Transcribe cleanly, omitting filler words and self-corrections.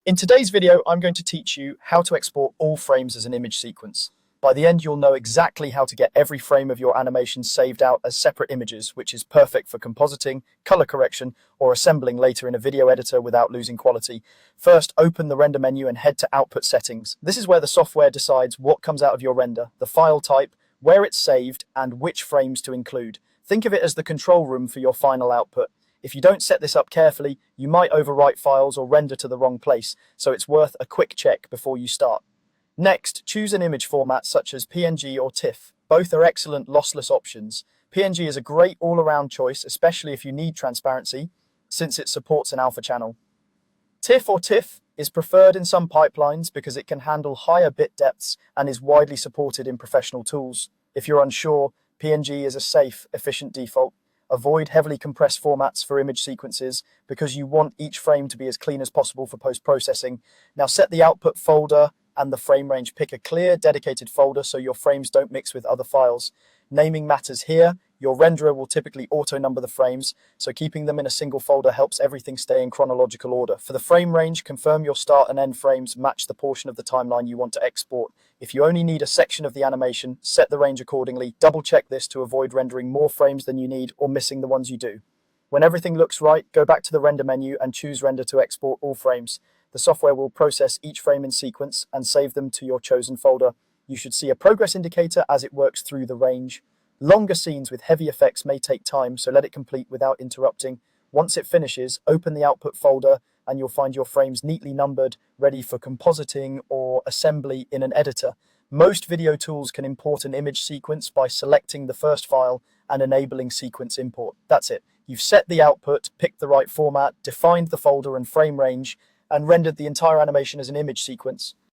In today's video, I'm going to teach you how to export all frames as an image sequence. By the end, you'll know exactly how to get every frame of your animation saved out as separate images, which is perfect for compositing, color correction, or assembling later in a video editor without losing quality. First, open the render menu and head to Output Settings. This is where the software decides what comes out of your render, the file type, where it's saved, and which frames to include. Think of it as the control room for your final output. If you don't set this up carefully, you might overwrite files or render to the wrong place, so it's worth a quick check before you start. Next, choose an image format such as PNG or TIFF. Both are excellent lossless options. PNG is a great all-around choice, especially if you need transparency, since it supports an alpha channel. TIFF or TIFF is preferred in some pipelines because it can handle higher bit depths and is widely supported in professional tools. If you're unsure, PNG is a safe, efficient default. Avoid heavily compressed formats for image sequences because you want each frame to be as clean as possible for post-processing. Now set the output folder and the frame range. Pick a clear, dedicated folder so your frames don't mix with other files. Naming matters here. Your renderer will typically auto-number the frames, so keeping them in a single folder helps everything stay in chronological order. For the frame range, confirm your start and end frames match the portion of the timeline you want to export. If you only need a section of the animation, set the range accordingly. Double-check this to avoid rendering more frames than you need or missing the ones you do. When everything looks right, go back to the render menu and choose Render to export all frames. The software will process each frame in sequence and save them to your chosen folder. You should see a progress indicator as it works through the range. Longer scenes with heavy effects may take time, so let it complete without interrupting. Once it finishes, open the output folder and you'll find your frames neatly numbered, ready for compositing or assembly in an editor. Most video tools can import an image sequence by selecting the first file and enabling sequence import. That's it. You've set the output, picked the right format, defined the folder and frame range, and rendered the entire animation as an image sequence.